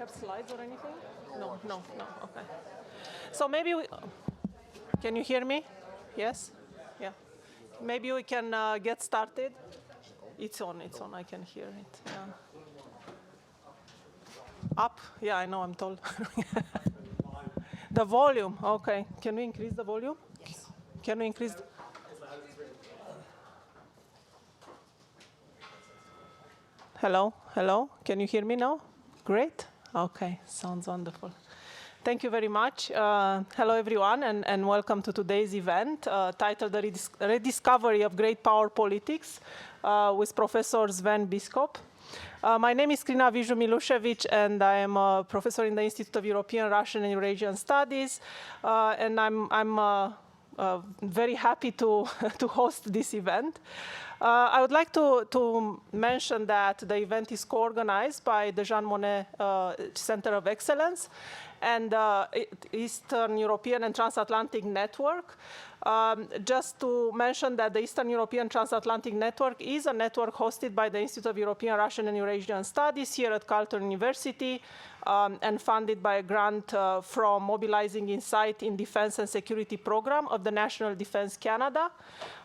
have slides or anything? No, no, no, okay. So maybe we, can you hear me? Yes? Yeah. Maybe we can get started. It's on, I can hear it. Yeah. Up? Yeah, I know, I'm told. The volume, okay. Can we increase the volume? Yes. Can we increase? Hello, hello, can you hear me now? Great, okay, sounds wonderful. Thank you very much. Hello everyone, and welcome to today's event titled The Rediscovery of Great Power Politics with Professor Sven Biscop. My name is Krina Viju-Milušević, and I am a professor in the Institute of European, Russian, and Eurasian Studies, and I'm very happy to, to host this event. I would like to mention that the event is co-organized by the Jean Monnet Center of Excellence and Eastern European and Transatlantic Network. Just to mention that the Eastern European Transatlantic Network is a network hosted by the Institute of European, Russian, and Eurasian Studies here at Carleton University and funded by a grant from Mobilizing Insight in Defense and Security Program of the National Defense Canada.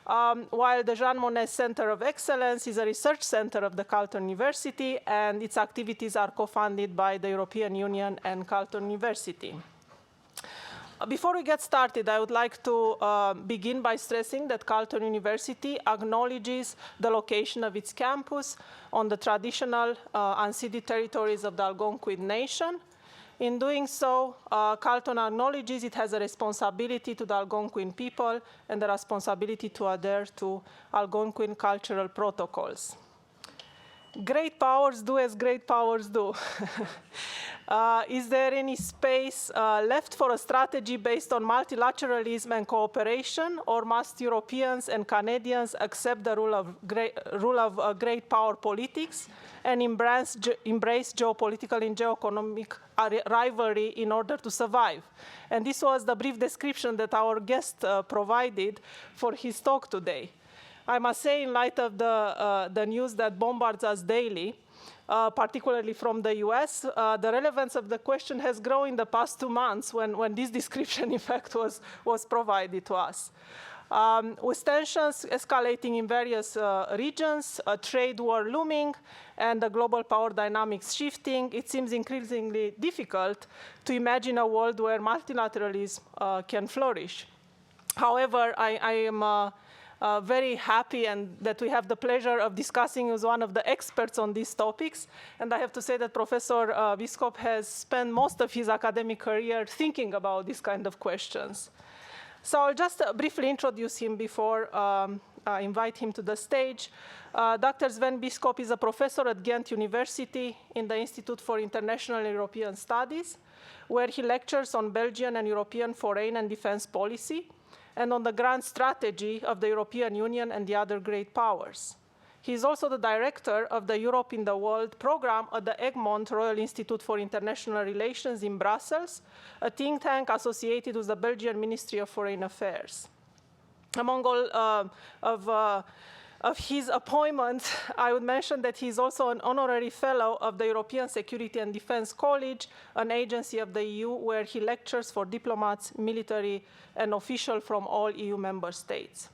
While the Jean Monnet Center of Excellence is a research center of the Carleton University, and its activities are co-funded by the European Union and Carleton University. Before we get started, I would like to begin by stressing that Carleton University acknowledges the location of its campus on the traditional unceded territories of the Algonquin Nation. In doing so, Carleton acknowledges it has a responsibility to the Algonquin people and the responsibility to adhere to Algonquin cultural protocols. Great powers do as great powers do. Is there any space left for a strategy based on multilateralism and cooperation, or must Europeans and Canadians accept the rule of great power politics and embrace geopolitical and geoeconomic rivalry in order to survive? And this was the brief description that our guest provided for his talk today. I must say, in light of the news that bombards us daily, particularly from the US, the relevance of the question has grown in the past 2 months when this description, in fact, was provided to us. With tensions escalating in various regions, a trade war looming, and the global power dynamics shifting, it seems increasingly difficult to imagine a world where multilateralism can flourish. However, I am very happy and that we have the pleasure of discussing with one of the experts on these topics. And I have to say that Professor Biscop has spent most of his academic career thinking about these kind of questions. So I'll just briefly introduce him before I invite him to the stage. Dr. Sven Biscop is a professor at Ghent University in the Institute for International and European Studies, where he lectures on Belgian and European foreign and defense policy, and on the grand strategy of the European Union and the other great powers. He is also the director of the Europe in the World program at the Egmont Royal Institute for International Relations in Brussels, a think tank associated with the Belgian Ministry of Foreign Affairs. Among all of his appointments, I would mention that he is also an honorary fellow of the European Security and Defense College, an agency of the EU where he lectures for diplomats, military, and officials from all EU member states.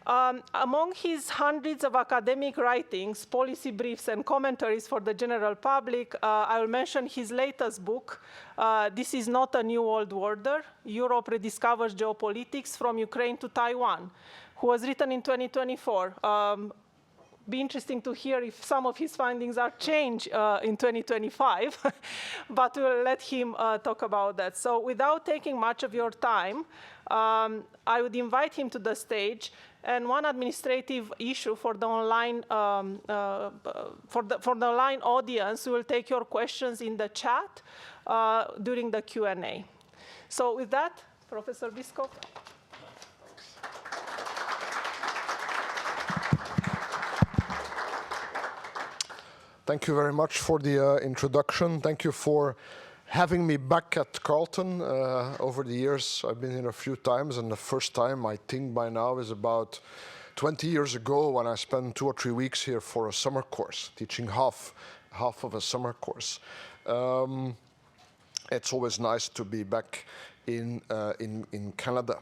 Among his hundreds of academic writings, policy briefs, and commentaries for the general public, I will mention his latest book, This is Not a New World Order, Europe Rediscovers Geopolitics from Ukraine to Taiwan, who was written in 2024. Be interesting to hear if some of his findings are changed in 2025, but we'll let him talk about that. So without taking much of your time, I would invite him to the stage. And one administrative issue for the online for the online audience, we will take your questions in the chat during the Q&A. So with that, Professor Biscop. Thank you very much for the introduction. Thank you for having me back at Carleton. Over the years, I've been here a few times, and the first time, I think by now, is about 20 years ago when I spent 2 or 3 weeks here for a summer course, teaching half of a summer course. It's always nice to be back in Canada,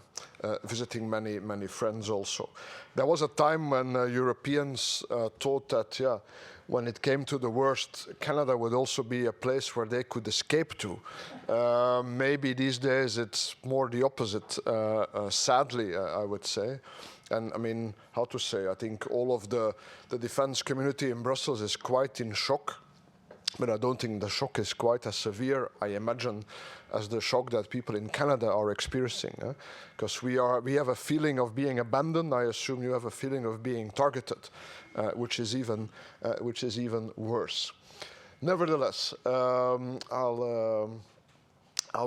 visiting many friends also. There was a time when Europeans thought that, yeah, when it came to the worst, Canada would also be a place where they could escape to. Maybe these days it's more the opposite, sadly, I would say. And I mean, how to say, I think all of the defense community in Brussels is quite in shock. But I don't think the shock is quite as severe, I imagine, as the shock that people in Canada are experiencing. Because we have a feeling of being abandoned. I assume you have a feeling of being targeted, which is even worse. Nevertheless, I'll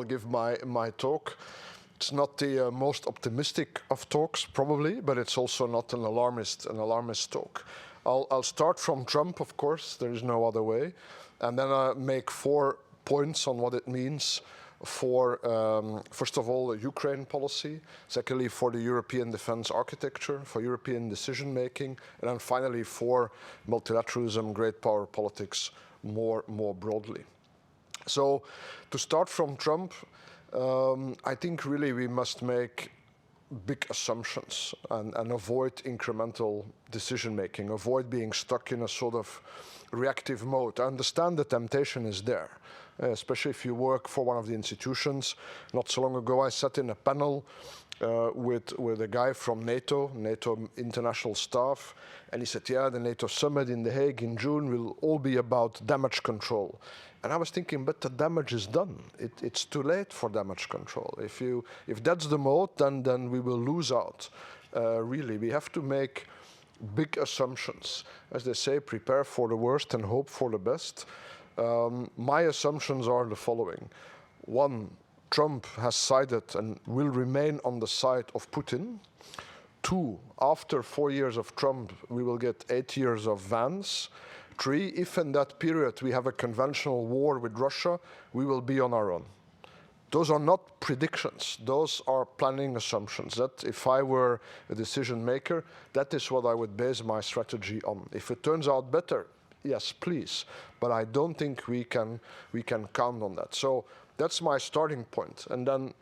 give my talk. It's not the most optimistic of talks, probably, but it's also not an alarmist talk. I'll start from Trump, of course. There is no other way. And then I make 4 points on what it means for, first of all, the Ukraine policy, secondly, for the European defense architecture, for European decision-making, and then finally for multilateralism, great power politics more broadly. So to start from Trump, I think really we must make big assumptions and avoid incremental decision-making, avoid being stuck in a sort of reactive mode. I understand the temptation is there, especially if you work for one of the institutions. Not so long ago, I sat in a panel with a guy from NATO international staff, and he said, yeah, the NATO summit in The Hague in June will all be about damage control. And I was thinking, but the damage is done. It's too late for damage control. If that's the mode, then we will lose out. Really, we have to make big assumptions. As they say, prepare for the worst and hope for the best. My assumptions are the following. 1, Trump has sided and will remain on the side of Putin. 2, after 4 years of Trump, we will get 8 years of Vance. 3, if in that period we have a conventional war with Russia, we will be on our own. Those are not predictions. Those are planning assumptions. That if I were a decision maker, that is what I would base my strategy on. If it turns out better, yes, please. But I don't think we can count on that. So that's my starting point. And then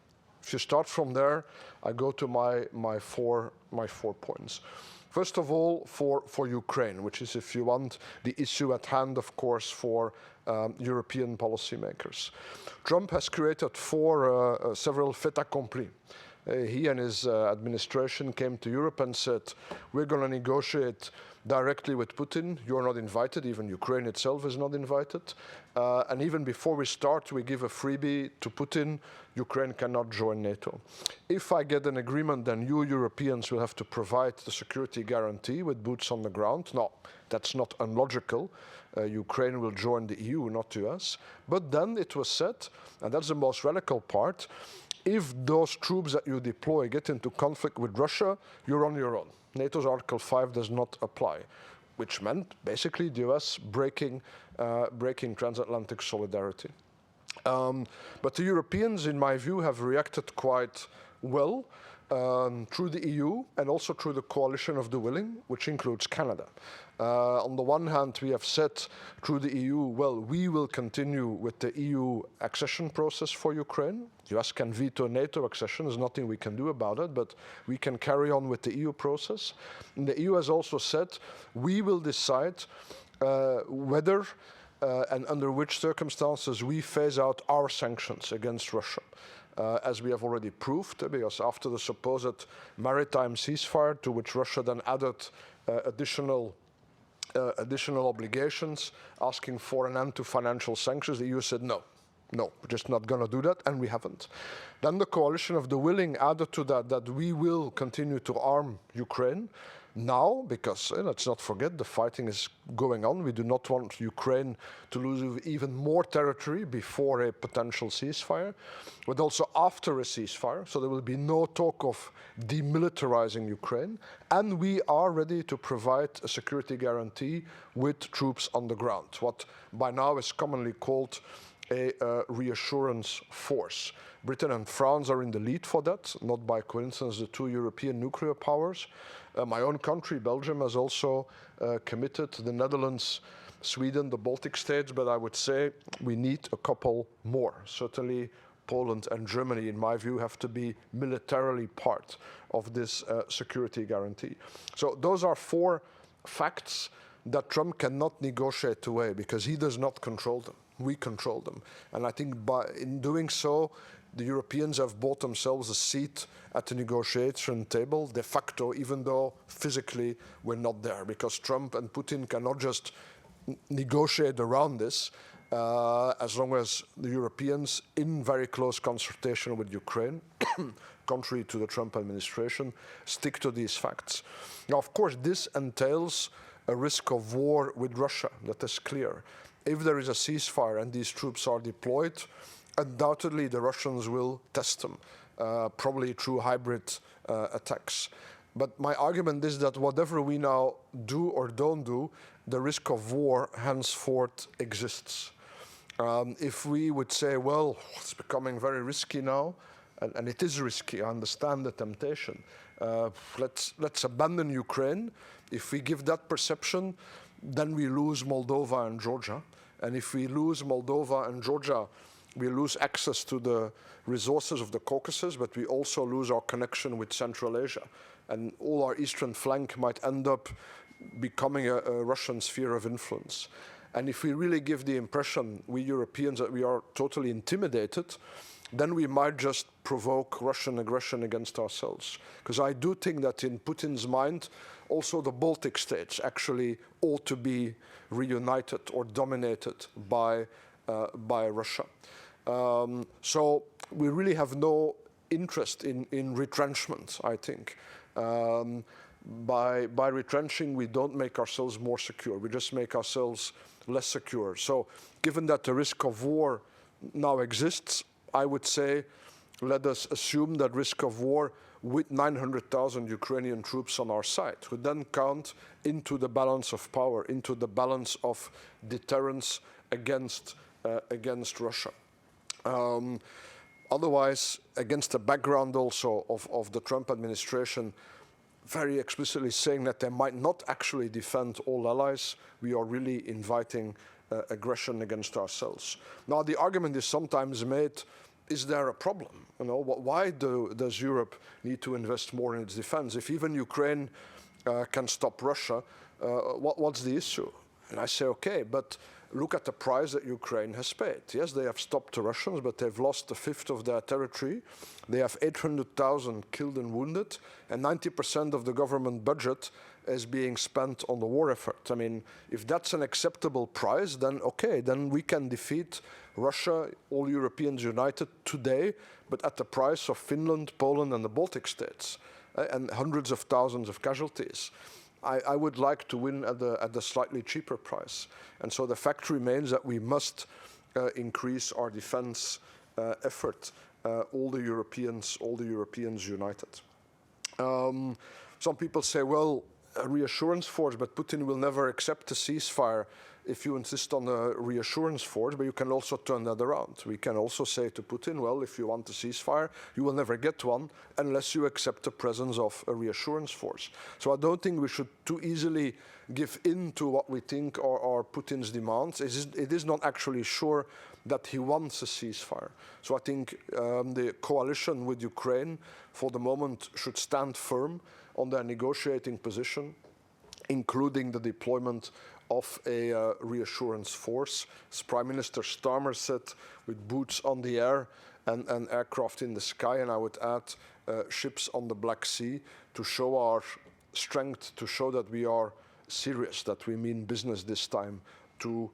if you start from there, I go to my four points. First of all, for Ukraine, which is, if you want, the issue at hand, of course, for European policymakers. Trump has created several fait accompli. He and his administration came to Europe and said, we're going to negotiate directly with Putin. You're not invited. Even Ukraine itself is not invited. And even before we start, we give a freebie to Putin. Ukraine cannot join NATO. If I get an agreement, then you Europeans will have to provide the security guarantee with boots on the ground. No, that's not unlogical. Ukraine will join the EU, not the US. But then it was said, and that's the most radical part, if those troops that you deploy get into conflict with Russia, you're on your own. NATO's Article 5 does not apply, which meant basically the US breaking transatlantic solidarity. But the Europeans, in my view, have reacted quite well through the EU and also through the coalition of the willing, which includes Canada. On the one hand, we have said through the EU, well, we will continue with the EU accession process for Ukraine. The US can veto NATO accession. There's nothing we can do about it, but we can carry on with the EU process. And the EU has also said, we will decide whether and under which circumstances we phase out our sanctions against Russia. As we have already proved, because after the supposed maritime ceasefire, to which Russia then added additional obligations, asking for an end to financial sanctions, the EU said no, we're just not going to do that, and we haven't. Then the coalition of the willing added to that we will continue to arm Ukraine. Now, because let's not forget, the fighting is going on. We do not want Ukraine to lose even more territory before a potential ceasefire, but also after a ceasefire. So there will be no talk of demilitarizing Ukraine. And we are ready to provide a security guarantee with troops on the ground, what by now is commonly called a reassurance force. Britain and France are in the lead for that, not by coincidence, the 2 European nuclear powers. My own country, Belgium, has also committed. The Netherlands Sweden, the Baltic states, but I would say we need a couple more. Certainly Poland and Germany, in my view, have to be militarily part of this security guarantee. So those are 4 facts that Trump cannot negotiate away because he does not control them. We control them. And I think in doing so, the Europeans have bought themselves a seat at the negotiation table, de facto, even though physically we're not there, because Trump and Putin cannot just negotiate around this as long as the Europeans, in very close consultation with Ukraine, contrary to the Trump administration, stick to these facts. Now, of course, this entails a risk of war with Russia, that is clear. If there is a ceasefire and these troops are deployed, undoubtedly the Russians will test them, probably through hybrid attacks. But my argument is that whatever we now do or don't do, the risk of war henceforth exists. If we would say, well, it's becoming very risky now, and it is risky, I understand the temptation, let's abandon Ukraine. If we give that perception, then we lose Moldova and Georgia. And if we lose Moldova and Georgia, we lose access to the resources of the Caucasus, but we also lose our connection with Central Asia. And all our eastern flank might end up becoming a Russian sphere of influence. And if we really give the impression, we Europeans, that we are totally intimidated, then we might just provoke Russian aggression against ourselves. Because I do think that in Putin's mind, also the Baltic states actually ought to be reunited or dominated by Russia. So we really have no interest in retrenchment, I think. By retrenching, we don't make ourselves more secure. We just make ourselves less secure. So given that the risk of war now exists, I would say let us assume that risk of war with 900,000 Ukrainian troops on our side would then count into the balance of power, into the balance of deterrence against Russia. Otherwise, against the background also of the Trump administration very explicitly saying that they might not actually defend all allies, we are really inviting aggression against ourselves. Now, the argument is sometimes made, is there a problem? You know, why does Europe need to invest more in its defense? If even Ukraine can stop Russia, what's the issue? And I say, okay, but look at the price that Ukraine has paid. Yes, they have stopped the Russians, but they've lost a fifth of their territory. They have 800,000 killed and wounded, and 90% of the government budget is being spent on the war effort. I mean, if that's an acceptable price, then okay, then we can defeat Russia, all Europeans united today, but at the price of Finland, Poland, and the Baltic states, and hundreds of thousands of casualties. I would like to win at a slightly cheaper price. And so the fact remains that we must increase our defense effort, all the Europeans united. Some people say, well, a reassurance force, but Putin will never accept a ceasefire if you insist on a reassurance force, but you can also turn that around. We can also say to Putin, well, if you want a ceasefire, you will never get one unless you accept the presence of a reassurance force. So I don't think we should too easily give in to what we think are Putin's demands. It is not actually sure that he wants a ceasefire. So I think the coalition with Ukraine for the moment should stand firm on their negotiating position, including the deployment of a reassurance force. As Prime Minister Starmer said, with boots on the air and aircraft in the sky, and I would add ships on the Black Sea, to show our strength, to show that we are serious, that we mean business this time to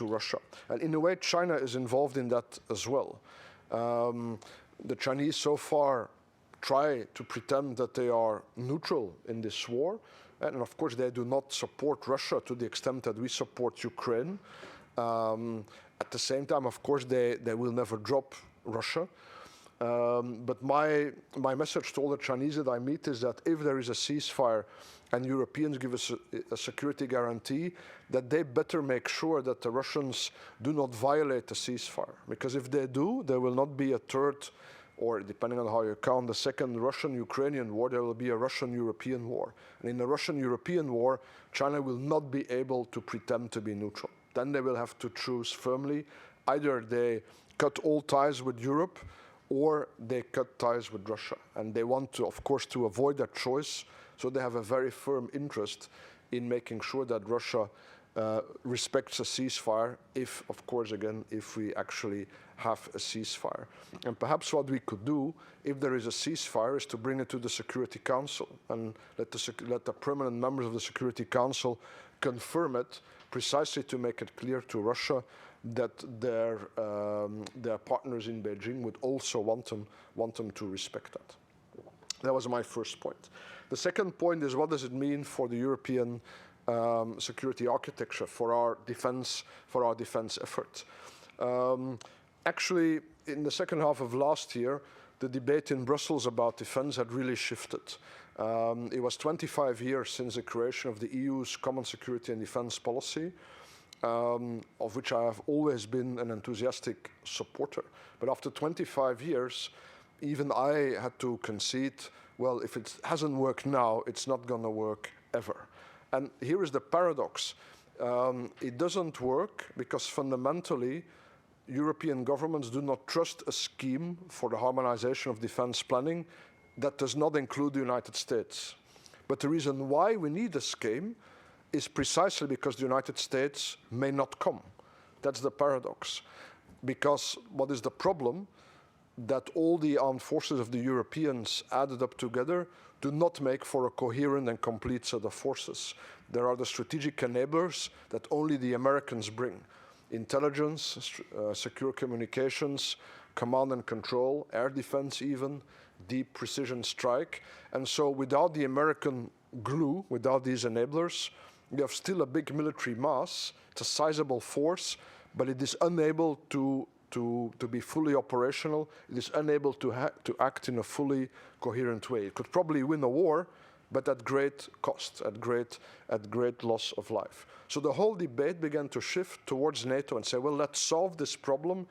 Russia. And in a way, China is involved in that as well. The Chinese so far try to pretend that they are neutral in this war. And of course, they do not support Russia to the extent that we support Ukraine. At the same time, of course, they will never drop Russia. But my message to all the Chinese that I meet is that if there is a ceasefire and Europeans give us a security guarantee, that they better make sure that the Russians do not violate the ceasefire. Because if they do, there will not be a third or depending on how you count, the second Russian-Ukrainian war, there will be a Russian-European war. And in the Russian-European war, China will not be able to pretend to be neutral. Then they will have to choose firmly. Either they cut all ties with Europe, or they cut ties with Russia. And they want to, of course, to avoid that choice. So they have a very firm interest in making sure that Russia respects a ceasefire if, of course, again, if we actually have a ceasefire. And perhaps what we could do, if there is a ceasefire, is to bring it to the Security Council and let the permanent members of the Security Council confirm it, precisely to make it clear to Russia that their partners in Beijing would also want them to respect that. That was my first point. The second point is, what does it mean for the European security architecture, for our defense effort? Actually, in the second half of last year, the debate in Brussels about defense had really shifted. It was 25 years since the creation of the EU's common security and defense policy, of which I have always been an enthusiastic supporter. But after 25 years, even I had to concede, well, if it hasn't worked now, it's not going to work ever. And here is the paradox. It doesn't work because fundamentally, European governments do not trust a scheme for the harmonization of defense planning that does not include the United States. But the reason why we need a scheme is precisely because the United States may not come. That's the paradox. Because what is the problem? That all the armed forces of the Europeans added up together do not make for a coherent and complete set of forces. There are the strategic enablers that only the Americans bring. Intelligence, secure communications, command and control, air defense even, deep precision strike. And so without the American glue, without these enablers, we have still a big military mass. It's a sizable force, but it is unable to be fully operational. It is unable to act in a fully coherent way. It could probably win a war, but at great cost, at great loss of life. So the whole debate began to shift towards NATO and say, well, let's solve this problem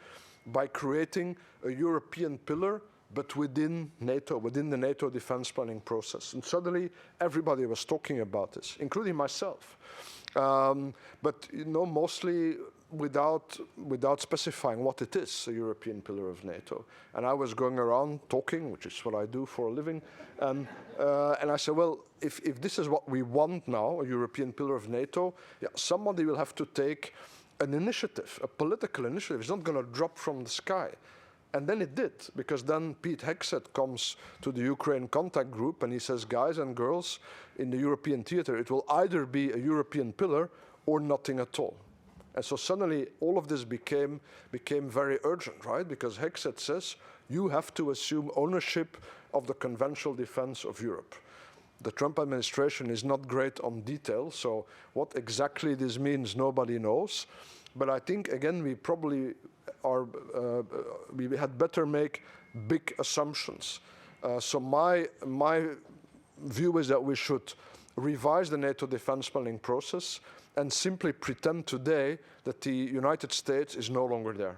by creating a European pillar, but within NATO, within the NATO defense planning process. And suddenly everybody was talking about this, including myself. But mostly without specifying what it is, a European pillar of NATO. And I was going around talking, which is what I do for a living, and I said, well, if this is what we want now, a European pillar of NATO, yeah, somebody will have to take an initiative, a political initiative. It's not going to drop from the sky. And then it did, because then Pete Hegseth comes to the Ukraine contact group and he says, guys and girls, in the European theater, it will either be a European pillar or nothing at all. And so suddenly all of this became very urgent, right? Because Hegseth says, you have to assume ownership of the conventional defense of Europe. The Trump administration is not great on detail, so what exactly this means, nobody knows. But I think, again, we probably we had better make big assumptions. So my view is that we should revise the NATO defense planning process and simply pretend today that the United States is no longer there.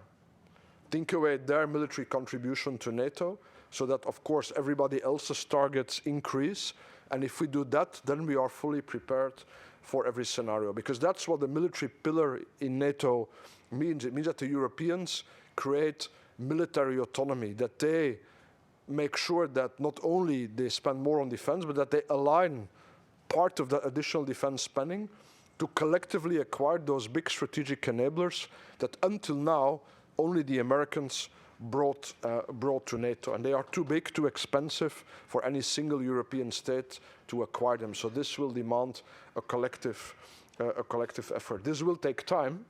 Think away their military contribution to NATO so that, of course, everybody else's targets increase. And if we do that, then we are fully prepared for every scenario. Because that's what the military pillar in NATO means. It means that the Europeans create military autonomy, that they make sure that not only they spend more on defense, but that they align part of the additional defense spending to collectively acquire those big strategic enablers that until now only the Americans brought to NATO. And they are too big, too expensive for any single European state to acquire them. So this will demand a collective effort. This will take time.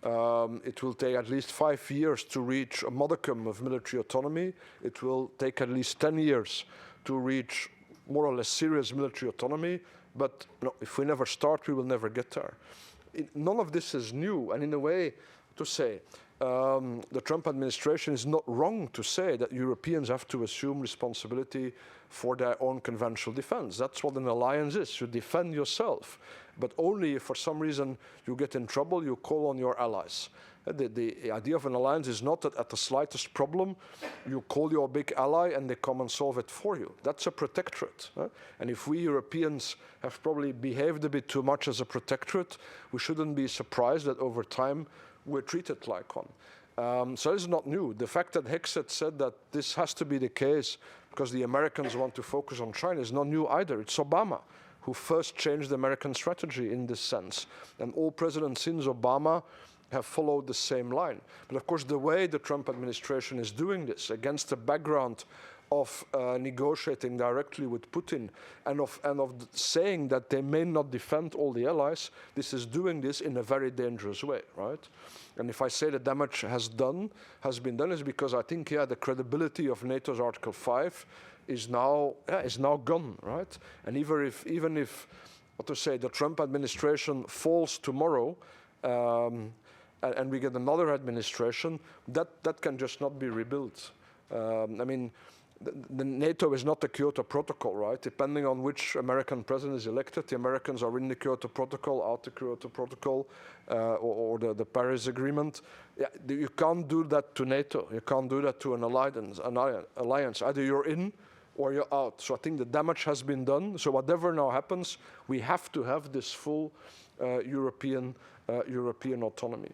It will take at least 5 years to reach a modicum of military autonomy. It will take at least 10 years to reach more or less serious military autonomy. But if we never start, we will never get there. None of this is new. And in a way, to say, the Trump administration is not wrong to say that Europeans have to assume responsibility for their own conventional defense. That's what an alliance is. You defend yourself. But only if for some reason you get in trouble, you call on your allies. The idea of an alliance is not that at the slightest problem, you call your big ally and they come and solve it for you. That's a protectorate. And if we Europeans have probably behaved a bit too much as a protectorate, we shouldn't be surprised that over time we're treated like one. So it's not new. The fact that Hexet said that this has to be the case because the Americans want to focus on China is not new either. It's Obama who first changed the American strategy in this sense. And all presidents since Obama have followed the same line. But of course, the way the Trump administration is doing this, against the background of negotiating directly with Putin and of saying that they may not defend all the allies, this is doing this in a very dangerous way, right? And if I say the damage has been done, is because I think, the credibility of NATO's Article 5 is now gone, right? And even if, what to say, the Trump administration falls tomorrow, and we get another administration, that can just not be rebuilt. I mean, the NATO is not the Kyoto Protocol, right? Depending on which American president is elected, the Americans are in the Kyoto Protocol, out the Kyoto Protocol, or the Paris Agreement. You can't do that to NATO. You can't do that to an alliance. Either you're in or you're out. So I think the damage has been done. So whatever now happens, we have to have this full European autonomy.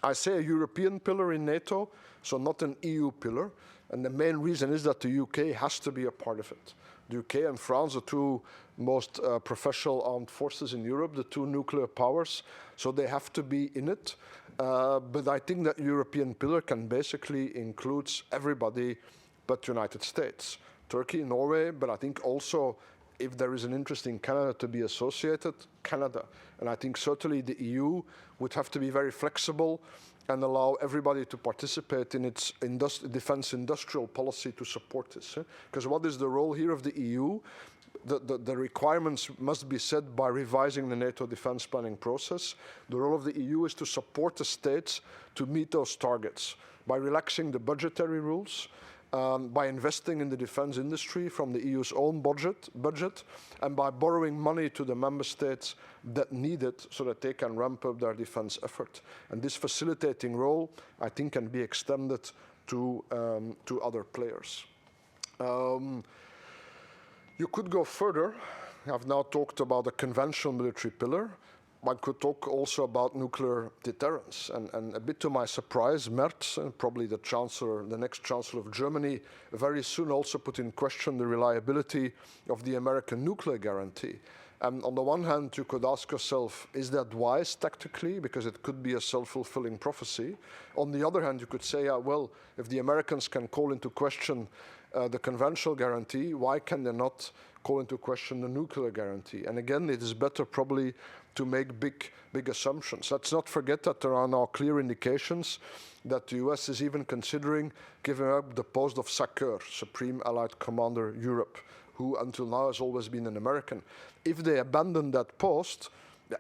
I say a European pillar in NATO, so not an EU pillar. And the main reason is that the UK has to be a part of it. The UK and France, the two most professional armed forces in Europe, the two nuclear powers, so they have to be in it. But I think that European pillar can basically include everybody but the United States. Turkey, Norway, but I think also if there is an interest in Canada to be associated, Canada. And I think certainly the EU would have to be very flexible and allow everybody to participate in its defense industrial policy to support this. Because what is the role here of the EU? The requirements must be set by revising the NATO defense planning process. The role of the EU is to support the states to meet those targets by relaxing the budgetary rules, by investing in the defense industry from the EU's own budget, and by borrowing money to the member states that need it so that they can ramp up their defense effort. And this facilitating role, I think, can be extended to other players. You could go further. I've now talked about a conventional military pillar. One could talk also about nuclear deterrence. And a bit to my surprise, Merz, probably the next chancellor of Germany, very soon also put in question the reliability of the American nuclear guarantee. And on the one hand, you could ask yourself, is that wise tactically? Because it could be a self-fulfilling prophecy. On the other hand, you could say, well, if the Americans can call into question the conventional guarantee, why can they not call into question the nuclear guarantee? And again, it is better probably to make big assumptions. Let's not forget that there are now clear indications that the US is even considering giving up the post of SACEUR, Supreme Allied Commander Europe, who until now has always been an American. If they abandon that post,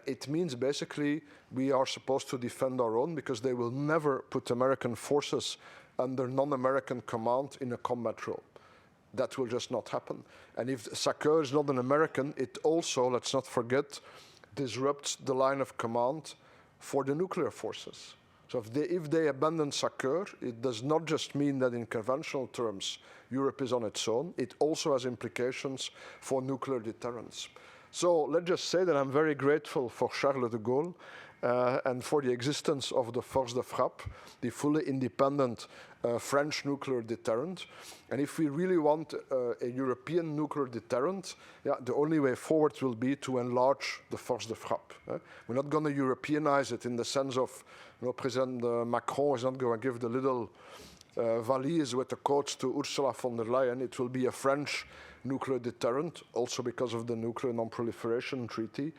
it means basically we are supposed to defend our own, because they will never put American forces under non-American command in a combat role. That will just not happen. And if SACEUR is not an American, it also, let's not forget, disrupts the line of command for the nuclear forces. So if they abandon SACEUR, it does not just mean that in conventional terms Europe is on its own, it also has implications for nuclear deterrence. So let's just say that I'm very grateful for Charles de Gaulle and for the existence of the Force de Frappe, the fully independent French nuclear deterrent. And if we really want a European nuclear deterrent, the only way forward will be to enlarge the Force de Frappe. We're not going to Europeanize it in the sense of, President Macron is not going to give the little valise with the codes to Ursula von der Leyen. It will be a French nuclear deterrent, also because of the Nuclear Non-Proliferation Treaty.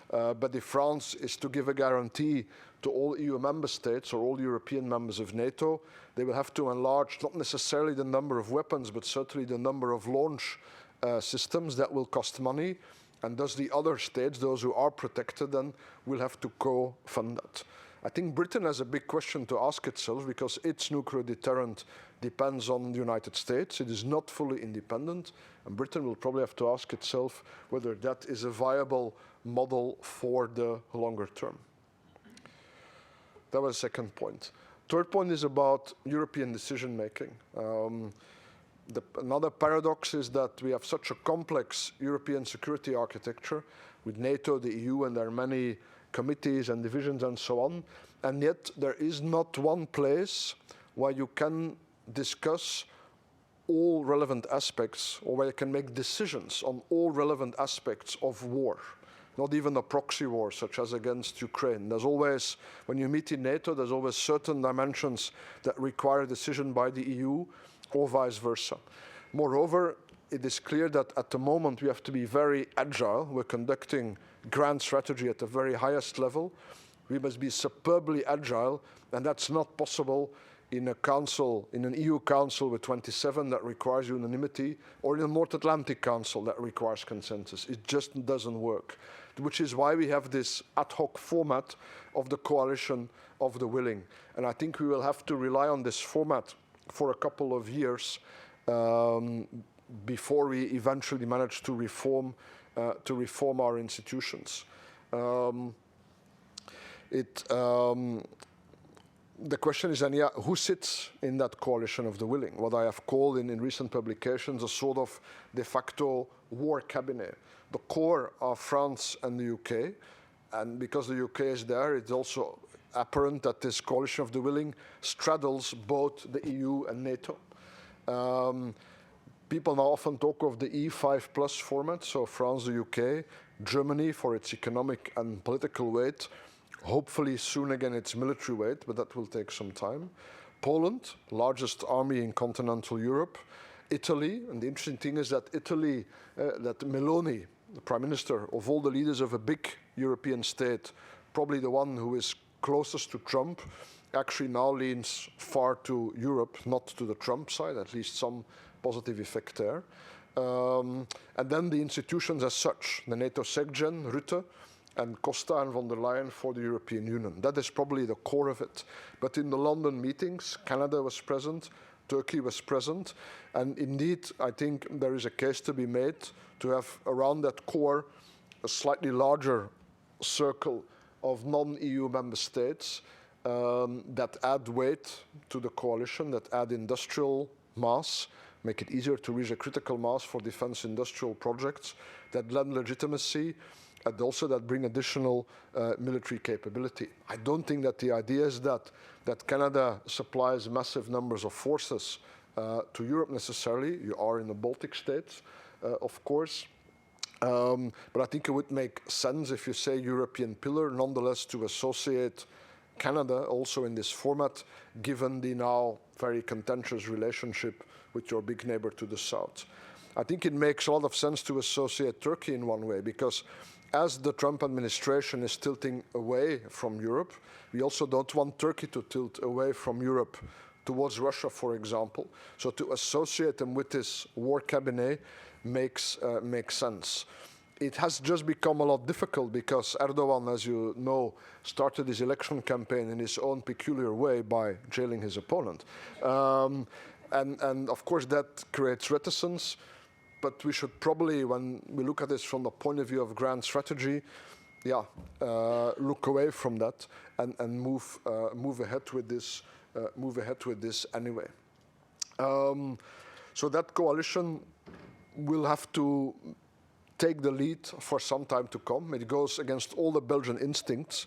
But if France is to give a guarantee to all EU member states or all European members of NATO, they will have to enlarge not necessarily the number of weapons, but certainly the number of launch systems. That will cost money. And thus the other states, those who are protected, then will have to co-fund that. I think Britain has a big question to ask itself, because its nuclear deterrent depends on the United States. It is not fully independent, and Britain will probably have to ask itself whether that is a viable model for the longer term. That was the second point. Third point is about European decision making. Another paradox is that we have such a complex European security architecture with NATO, the EU, and there are many committees and divisions and so on, and yet there is not one place where you can discuss all relevant aspects, or where you can make decisions on all relevant aspects of war. Not even a proxy war, such as against Ukraine. There's always, when you meet in NATO, there's always certain dimensions that require a decision by the EU, or vice versa. Moreover, it is clear that at the moment we have to be very agile. We're conducting grand strategy at the very highest level. We must be superbly agile, and that's not possible in a council, in an EU council with 27 that requires unanimity, or in a North Atlantic Council that requires consensus. It just doesn't work, which is why we have this ad hoc format of the coalition of the willing. And I think we will have to rely on this format for a couple of years before we eventually manage to reform our institutions. The question is then, who sits in that coalition of the willing? What I have called in recent publications a sort of de facto war cabinet. The core are France and the UK, and because the UK is there, it's also apparent that this coalition of the willing straddles both the EU and NATO. People now often talk of the E5 plus format, so France, the UK, Germany for its economic and political weight, hopefully soon again its military weight, but that will take some time. Poland, largest army in continental Europe. Italy, and the interesting thing is that Italy, that Meloni, the prime minister of all the leaders of a big European state, probably the one who is closest to Trump, actually now leans far to Europe, not to the Trump side, at least some positive effect there. And then the institutions as such, the NATO SecGen, Rutte, and Costa and von der Leyen for the European Union. That is probably the core of it. But in the London meetings, Canada was present, Turkey was present, and indeed, I think there is a case to be made to have around that core a slightly larger circle of non-EU member states that add weight to the coalition, that add industrial mass, make it easier to reach a critical mass for defense industrial projects, that lend legitimacy, and also that bring additional military capability. I don't think that the idea is that Canada supplies massive numbers of forces to Europe necessarily. You are in the Baltic states, of course. But I think it would make sense if you say European pillar, nonetheless to associate Canada also in this format, given the now very contentious relationship with your big neighbor to the south. I think it makes a lot of sense to associate Turkey in one way, because as the Trump administration is tilting away from Europe, we also don't want Turkey to tilt away from Europe towards Russia, for example. So to associate them with this war cabinet makes sense. It has just become a lot difficult because Erdogan, as you know, started his election campaign in his own peculiar way by jailing his opponent. And of course that creates reticence. But we should probably, when we look at this from the point of view of grand strategy, look away from that and move ahead with this. Anyway. So that coalition will have to take the lead for some time to come. It goes against all the Belgian instincts.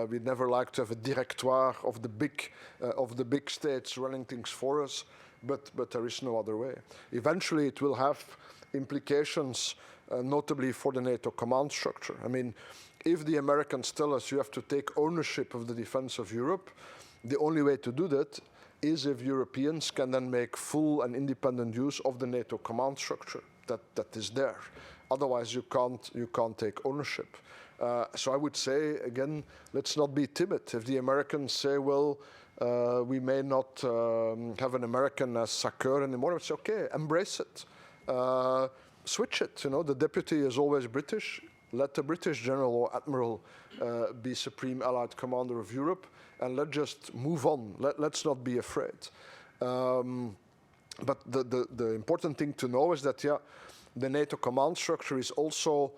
We'd never like to have a directoire of the big states running things for us. But there is no other way. Eventually, it will have implications, notably for the NATO command structure. I mean, if the Americans tell us you have to take ownership of the defense of Europe, the only way to do that is if Europeans can then make full and independent use of the NATO command structure that is there. Otherwise, you can't take ownership. So I would say, again, let's not be timid. If the Americans say, well, we may not have an American as SACEUR anymore, it's okay, embrace it. Switch it, the deputy is always British. Let the British general or admiral be supreme allied commander of Europe, and let's just move on. Let's not be afraid. But the important thing to know is that, the NATO command structure is also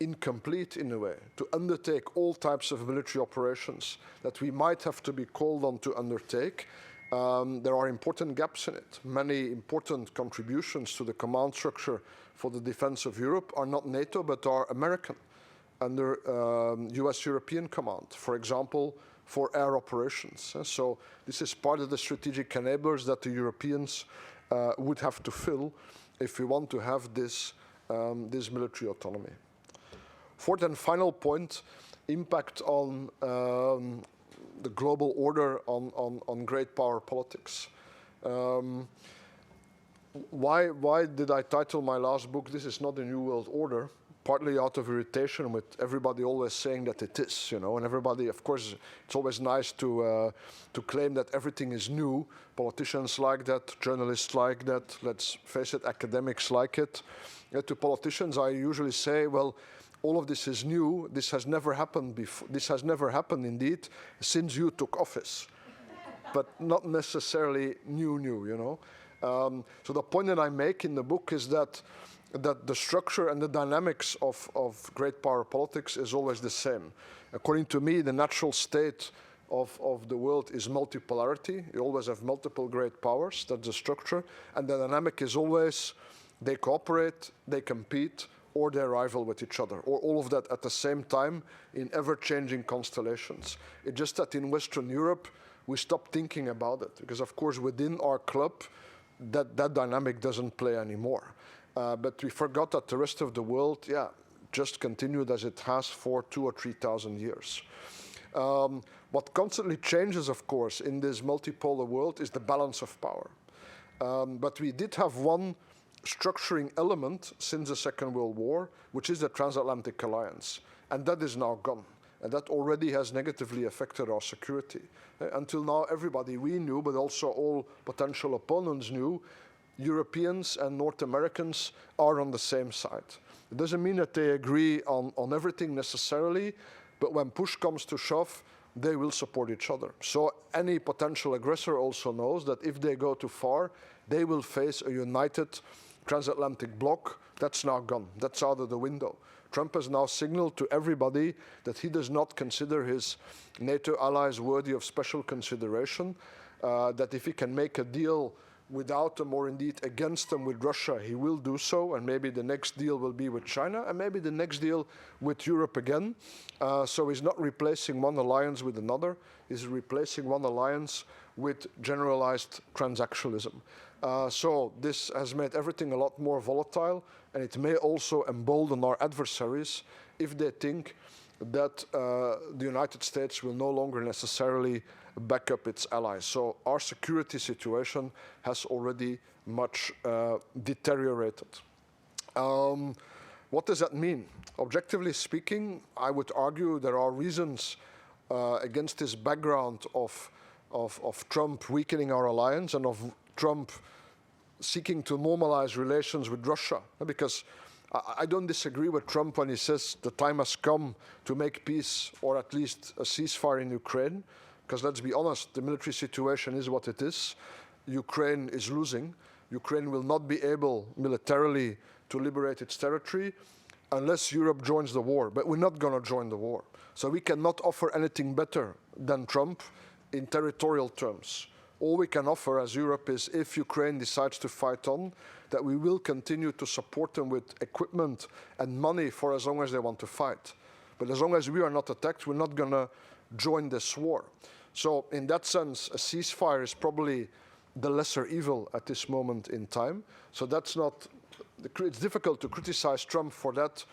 incomplete in a way to undertake all types of military operations that we might have to be called on to undertake. There are important gaps in it. Many important contributions to the command structure for the defense of Europe are not NATO but are American under US-European command, for example, for air operations. So this is part of the strategic enablers that the Europeans would have to fill if we want to have this military autonomy. Fourth and final point, impact on the global order on great power politics. Why did I title my last book, This is Not a New World Order? Partly out of irritation with everybody always saying that it is, and everybody, of course, it's always nice to claim that everything is new. Politicians like that, journalists like that, let's face it, academics like it. To politicians, I usually say, well, all of this is new. This has never happened before. This has never happened, indeed, since you took office, but not necessarily new. So the point that I make in the book is that the structure and the dynamics of great power politics is always the same. According to me, the natural state of the world is multipolarity. You always have multiple great powers. That's the structure. And the dynamic is always they cooperate, they compete, or they rival with each other, or all of that at the same time in ever-changing constellations. It's just that in Western Europe, we stopped thinking about it, because of course within our club, that dynamic doesn't play anymore. But we forgot that the rest of the world, just continued as it has for 2,000 or 3,000 years. What constantly changes, of course, in this multipolar world is the balance of power. But we did have one structuring element since the Second World War, which is the transatlantic alliance. And that is now gone. And that already has negatively affected our security. Until now, everybody we knew, but also all potential opponents knew, Europeans and North Americans are on the same side. It doesn't mean that they agree on everything necessarily, but when push comes to shove, they will support each other. So any potential aggressor also knows that if they go too far, they will face a united transatlantic bloc. That's now gone. That's out of the window. Trump has now signaled to everybody that he does not consider his NATO allies worthy of special consideration, that if he can make a deal without them or indeed against them with Russia, he will do so, and maybe the next deal will be with China, and maybe the next deal with Europe again. So he's not replacing one alliance with another, he's replacing one alliance with generalized transactionalism. So this has made everything a lot more volatile, and it may also embolden our adversaries if they think that the United States will no longer necessarily back up its allies. So our security situation has already much deteriorated. What does that mean? Objectively speaking, I would argue there are reasons against this background of Trump weakening our alliance and of Trump seeking to normalize relations with Russia. Because I don't disagree with Trump when he says the time has come to make peace, or at least a ceasefire in Ukraine. Because let's be honest, the military situation is what it is. Ukraine is losing. Ukraine will not be able militarily to liberate its territory unless Europe joins the war. But we're not going to join the war. So we cannot offer anything better than Trump in territorial terms. All we can offer as Europe is, if Ukraine decides to fight on, that we will continue to support them with equipment and money for as long as they want to fight. But as long as we are not attacked, we're not going to join this war. So in that sense, a ceasefire is probably the lesser evil at this moment in time. So that's not, it's difficult to criticize Trump for that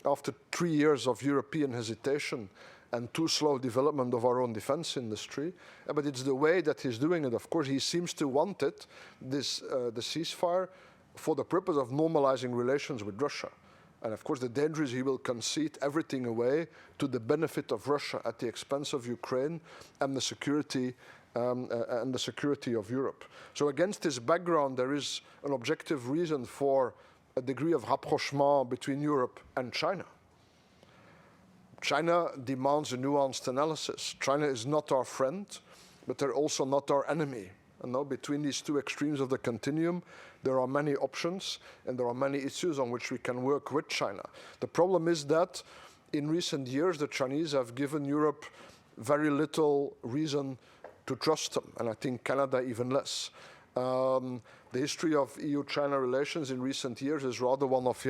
after 3 years of European hesitation and too slow development of our own defense industry. But it's the way that he's doing it. Of course, he seems to want it, the ceasefire, for the purpose of normalizing relations with Russia. And of course, the danger is he will concede everything away to the benefit of Russia at the expense of Ukraine and the security of Europe. So against this background, there is an objective reason for a degree of rapprochement between Europe and China. China demands a nuanced analysis. China is not our friend, but they're also not our enemy. And now between these two extremes of the continuum, there are many options and there are many issues on which we can work with China. The problem is that in recent years, the Chinese have given Europe very little reason to trust them, and I think Canada even less. The history of EU-China relations in recent years is rather one of,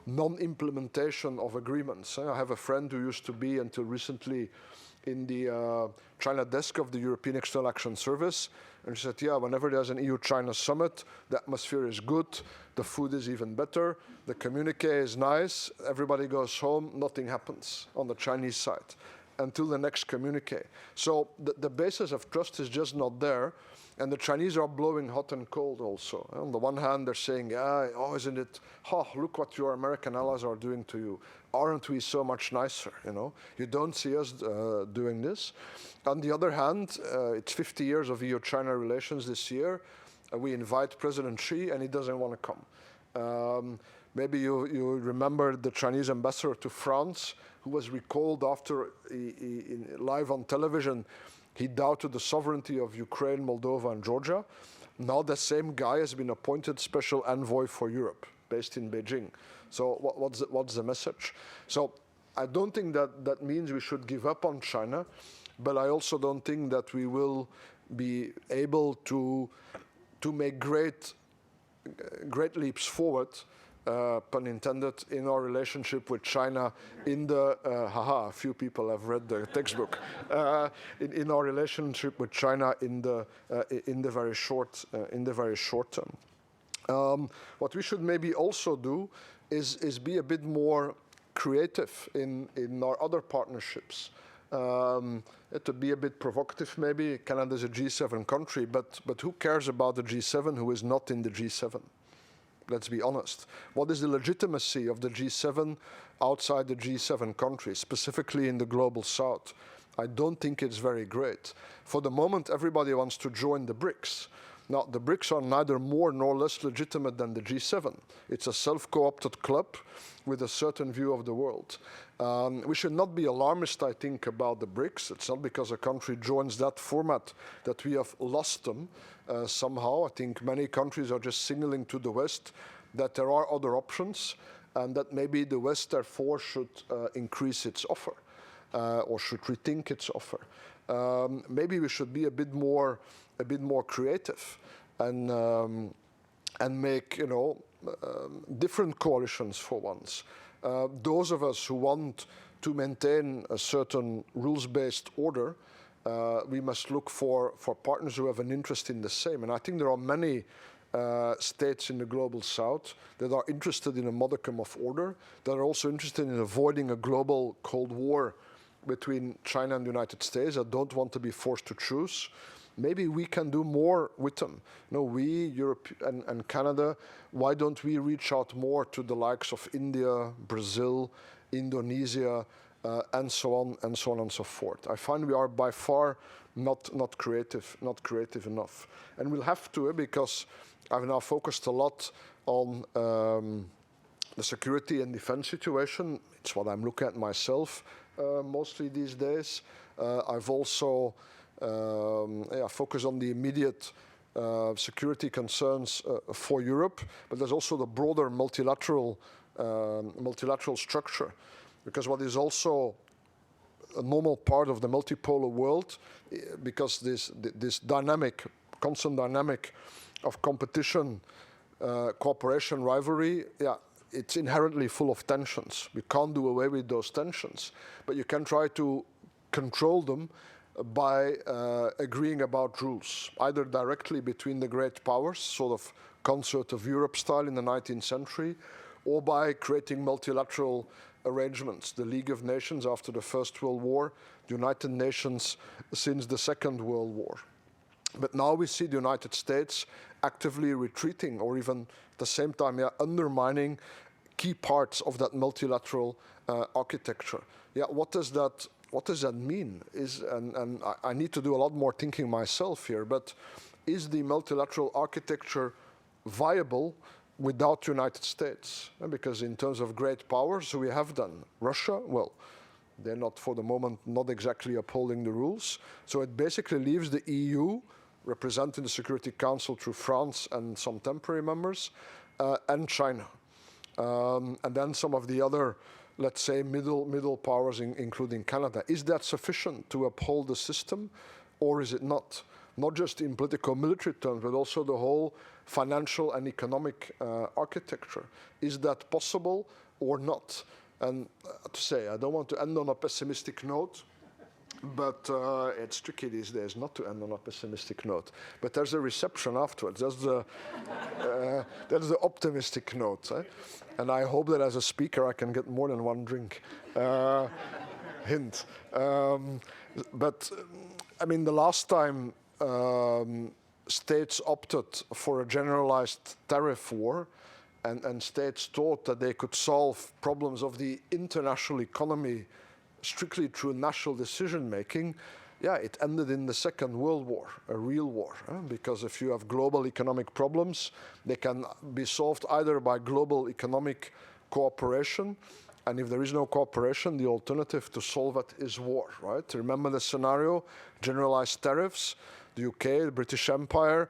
non-implementation of agreements. I have a friend who used to be, until recently, in the China desk of the European External Action Service, and she said, whenever there's an EU-China summit, the atmosphere is good, the food is even better, the communique is nice, everybody goes home, nothing happens on the Chinese side until the next communique. So the basis of trust is just not there, and the Chinese are blowing hot and cold also. On the one hand, they're saying, isn't it, look what your American allies are doing to you. Aren't we so much nicer, You don't see us doing this. On the other hand, it's 50 years of EU-China relations this year. We invite President Xi, and he doesn't want to come. Maybe you remember the Chinese ambassador to France, who was recalled after live on television. He doubted the sovereignty of Ukraine, Moldova, and Georgia. Now the same guy has been appointed special envoy for Europe, based in Beijing. So what's the message? So I don't think that means we should give up on China, but I also don't think that we will be able to make great leaps forward, pun intended, in our relationship with China in the, a few people have read the textbook, in our relationship with China in the very short term. What we should maybe also do is be a bit more creative in our other partnerships. To be a bit provocative maybe, Canada is a G7 country, but who cares about the G7 who is not in the G7? Let's be honest. What is the legitimacy of the G7 outside the G7 countries, specifically in the global south? I don't think it's very great. For the moment, everybody wants to join the BRICS. Now, the BRICS are neither more nor less legitimate than the G7. It's a self-co-opted club with a certain view of the world. We should not be alarmist, I think, about the BRICS. It's not because a country joins that format that we have lost them somehow. I think many countries are just signaling to the West that there are other options and that maybe the West, therefore, should increase its offer or should rethink its offer. Maybe we should be a bit more creative and make different coalitions for once. Those of us who want to maintain a certain rules-based order, we must look for partners who have an interest in the same. And I think there are many states in the global south that are interested in a modicum of order, that are also interested in avoiding a global Cold War between China and the United States, that don't want to be forced to choose. Maybe we can do more with them. We, Europe and Canada, why don't we reach out more to the likes of India, Brazil, Indonesia, and so on and so forth. I find we are by far not creative enough. And we'll have to, because I've now focused a lot on the security and defense situation. It's what I'm looking at myself mostly these days. I've also focused on the immediate security concerns for Europe, but there's also the broader multilateral structure. Because what is also a normal part of the multipolar world, because this constant dynamic of competition, cooperation, rivalry, it's inherently full of tensions. We can't do away with those tensions, but you can try to control them by agreeing about rules, either directly between the great powers, sort of concert of Europe style in the 19th century, or by creating multilateral arrangements. The League of Nations after the First World War, the United Nations since the Second World War. But now we see the United States actively retreating, or even at the same time undermining key parts of that multilateral architecture. What does that mean? And I need to do a lot more thinking myself here, but is the multilateral architecture viable without the United States? Because in terms of great powers, we have done. Russia, well, they're not, for the moment, not exactly upholding the rules. So it basically leaves the EU represented the Security Council through France and some temporary members, and China. And then some of the other, let's say, middle powers, including Canada. Is that sufficient to uphold the system, or is it not? Not just in political military terms, but also the whole financial and economic architecture. Is that possible or not? And to say, I don't want to end on a pessimistic note, but it's tricky these days not to end on a pessimistic note. But there's a reception afterwards. That's the optimistic note. And I hope that as a speaker I can get more than one drink. Hint. But I mean, the last time states opted for a generalized tariff war, and states thought that they could solve problems of the international economy strictly through national decision-making, yeah, it ended in the Second World War, a real war. Because if you have global economic problems, they can be solved either by global economic cooperation, and if there is no cooperation, the alternative to solve it is war, right? Remember the scenario, generalized tariffs, the UK, the British Empire,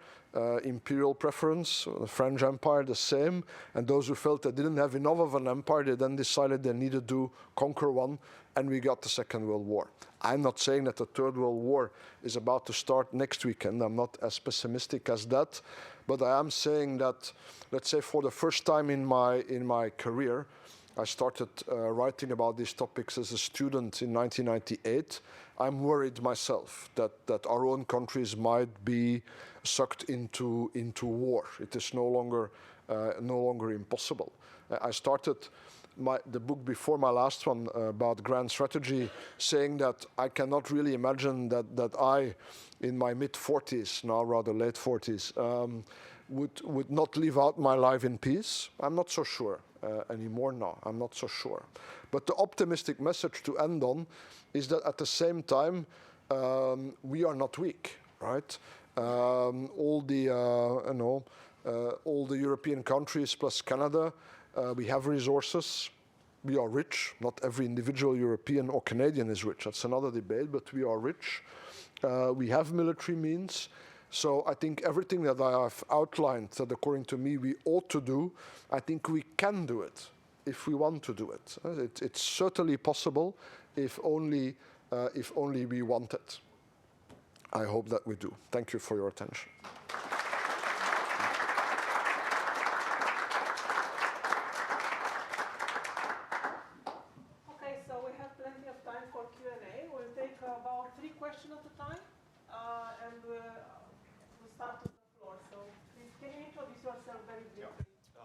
imperial preference, the French Empire, the same. And those who felt they didn't have enough of an empire, they then decided they needed to conquer one, and we got the Second World War. I'm not saying that the Third World War is about to start next weekend. I'm not as pessimistic as that. But I am saying that, let's say, for the first time in my career, I started writing about these topics as a student in 1998. I'm worried myself that our own countries might be sucked into war. It is no longer impossible. I started the book before my last one about grand strategy, saying that I cannot really imagine that I, in my mid-40s, now rather late 40s, would not live out my life in peace. I'm not so sure anymore now. I'm not so sure. But the optimistic message to end on is that at the same time, we are not weak, right? All the European countries plus Canada, we have resources. We are rich. Not every individual European or Canadian is rich. That's another debate, but we are rich. We have military means. So I think everything that I have outlined that according to me we ought to do, I think we can do it if we want to do it. It's certainly possible if only we want it. I hope that we do. Thank you for your attention.